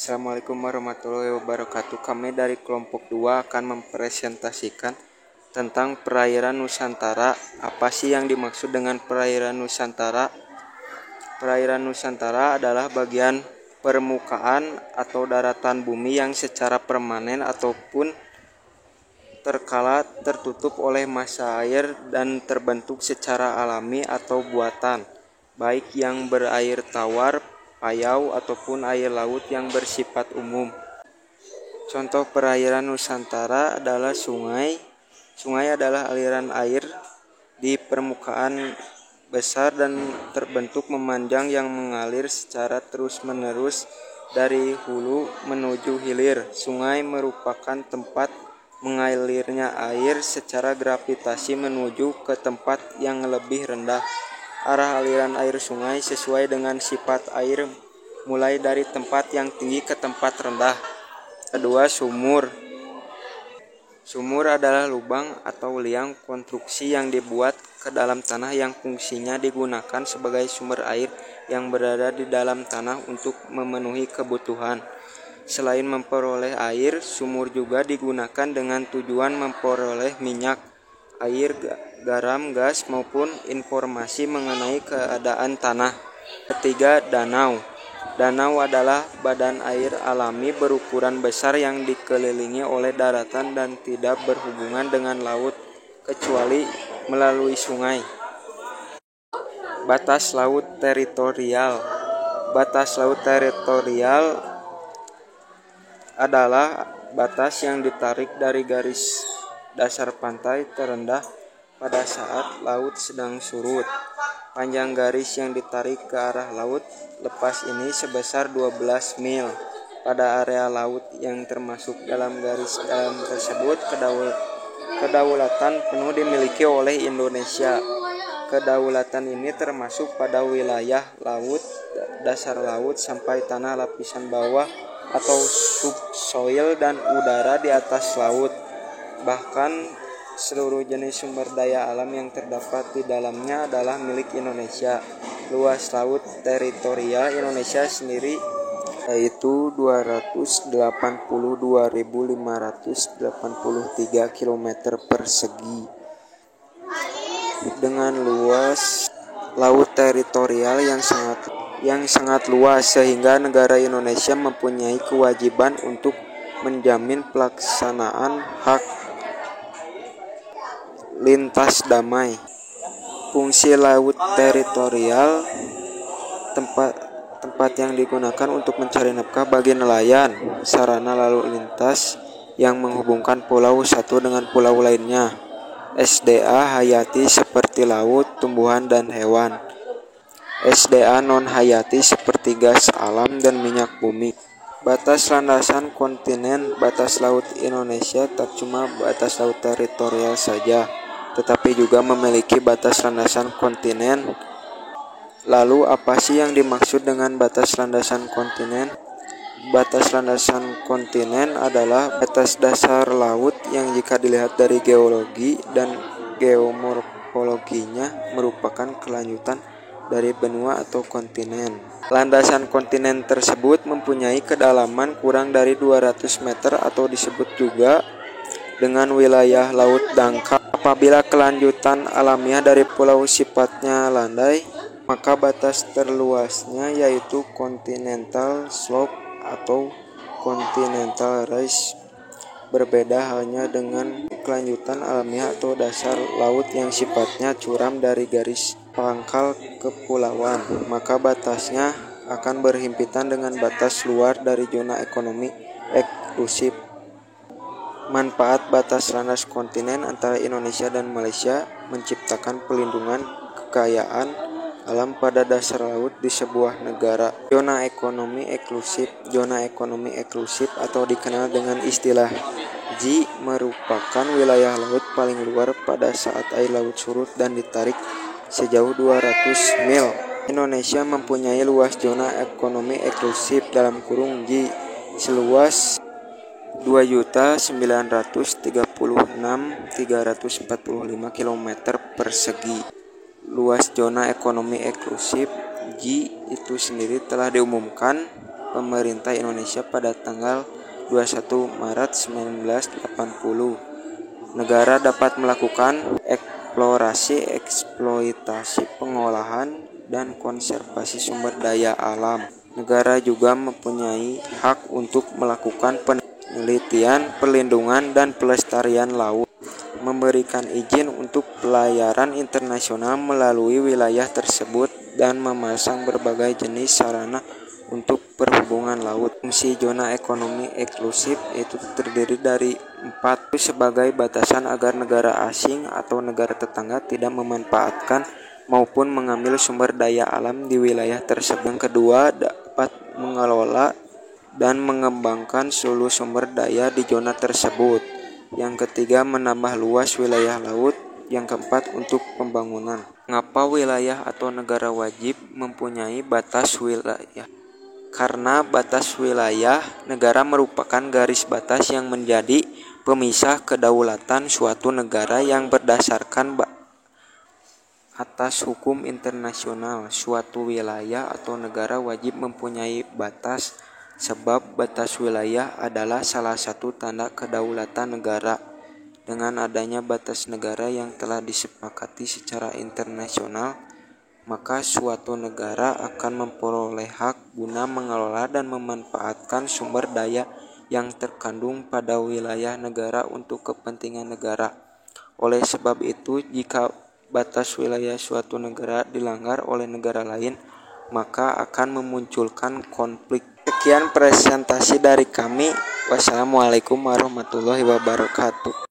Assalamualaikum warahmatullahi wabarakatuh. Kami dari kelompok 2 akan mempresentasikan tentang perairan Nusantara. Apa sih yang dimaksud dengan perairan Nusantara? Perairan Nusantara adalah bagian permukaan atau daratan bumi yang secara permanen ataupun terkala tertutup oleh massa air dan terbentuk secara alami atau buatan, baik yang berair tawar, payau, ataupun air laut yang bersifat umum. Contoh perairan Nusantara adalah sungai. Sungai adalah aliran air di permukaan besar dan terbentuk memanjang yang mengalir secara terus-menerus dari hulu menuju hilir. Sungai merupakan tempat mengalirnya air secara gravitasi menuju ke tempat yang lebih rendah. Arah aliran air sungai sesuai dengan sifat air, mulai dari tempat yang tinggi ke tempat rendah. Kedua, sumur. Sumur adalah lubang atau liang konstruksi yang dibuat ke dalam tanah yang fungsinya digunakan sebagai sumber air yang berada di dalam tanah untuk memenuhi kebutuhan. Selain memperoleh air, sumur juga digunakan dengan tujuan memperoleh minyak, air, garam, gas, maupun informasi mengenai keadaan tanah. Ketiga, danau. Danau adalah badan air alami berukuran besar yang dikelilingi oleh daratan dan tidak berhubungan dengan laut kecuali melalui sungai. Batas laut teritorial. Batas laut teritorial adalah batas yang ditarik dari garis dasar pantai terendah pada saat laut sedang surut. Panjang garis yang ditarik ke arah laut lepas ini sebesar 12 mil. Pada area laut yang termasuk dalam garis dalam tersebut, kedaulatan penuh dimiliki oleh Indonesia. Kedaulatan ini termasuk pada wilayah laut, dasar laut sampai tanah lapisan bawah atau subsoil dan udara di atas laut. Bahkan seluruh jenis sumber daya alam yang terdapat di dalamnya adalah milik Indonesia. Luas laut teritorial Indonesia sendiri yaitu 282.583 km persegi. Dengan luas laut teritorial yang sangat luas sehingga negara Indonesia mempunyai kewajiban untuk menjamin pelaksanaan hak lintas damai. Fungsi laut teritorial tempat yang digunakan untuk mencari nafkah bagi nelayan, sarana lalu lintas yang menghubungkan pulau satu dengan pulau lainnya, SDA hayati seperti laut, tumbuhan, dan hewan, SDA non hayati seperti gas alam dan minyak bumi. Batas landasan kontinen. Batas laut Indonesia tak cuma batas laut teritorial saja, tetapi juga memiliki batas landasan kontinen. Lalu apa sih yang dimaksud dengan batas landasan kontinen? Batas landasan kontinen adalah batas dasar laut yang jika dilihat dari geologi dan geomorfologinya merupakan kelanjutan dari benua atau kontinen. Landasan kontinen tersebut mempunyai kedalaman kurang dari 200 meter atau disebut juga dengan wilayah laut dangkal. Apabila kelanjutan alamiah dari pulau sifatnya landai, maka batas terluasnya yaitu continental slope atau continental rise. Berbeda halnya dengan kelanjutan alamiah atau dasar laut yang sifatnya curam dari garis pangkal kepulauan, maka batasnya akan berhimpitan dengan batas luar dari zona ekonomi eksklusif. Manfaat batas landas kontinen antara Indonesia dan Malaysia menciptakan pelindungan kekayaan alam pada dasar laut di sebuah negara. Zona ekonomi eksklusif. Zona ekonomi eksklusif atau dikenal dengan istilah Z merupakan wilayah laut paling luar pada saat air laut surut dan ditarik sejauh 200 mil. Indonesia mempunyai luas zona ekonomi eksklusif (Z) seluas 2.936.345 km persegi. Luas zona ekonomi eksklusif Z itu sendiri telah diumumkan pemerintah Indonesia pada tanggal 21 Maret 1980. Negara dapat melakukan eksplorasi, eksploitasi, pengolahan, dan konservasi sumber daya alam. Negara juga mempunyai hak untuk melakukan penelitian, perlindungan, dan pelestarian laut, memberikan izin untuk pelayaran internasional melalui wilayah tersebut, dan memasang berbagai jenis sarana untuk perhubungan laut. Fungsi zona ekonomi eksklusif itu terdiri dari 4 sebagai batasan agar negara asing atau negara tetangga tidak memanfaatkan maupun mengambil sumber daya alam di wilayah tersebut. Yang kedua, dapat mengelola dan mengembangkan seluruh sumber daya di zona tersebut. Yang ketiga, menambah luas wilayah laut. Yang keempat, untuk pembangunan. Mengapa wilayah atau negara wajib mempunyai batas wilayah? Karena batas wilayah negara merupakan garis batas yang menjadi pemisah kedaulatan suatu negara yang berdasarkan atas hukum internasional. Suatu wilayah atau negara wajib mempunyai batas, sebab batas wilayah adalah salah satu tanda kedaulatan negara. Dengan adanya batas negara yang telah disepakati secara internasional, maka suatu negara akan memperoleh hak guna mengelola dan memanfaatkan sumber daya yang terkandung pada wilayah negara untuk kepentingan negara. Oleh sebab itu, jika batas wilayah suatu negara dilanggar oleh negara lain, maka akan memunculkan konflik. Sekian presentasi dari kami. Wassalamualaikum warahmatullahi wabarakatuh.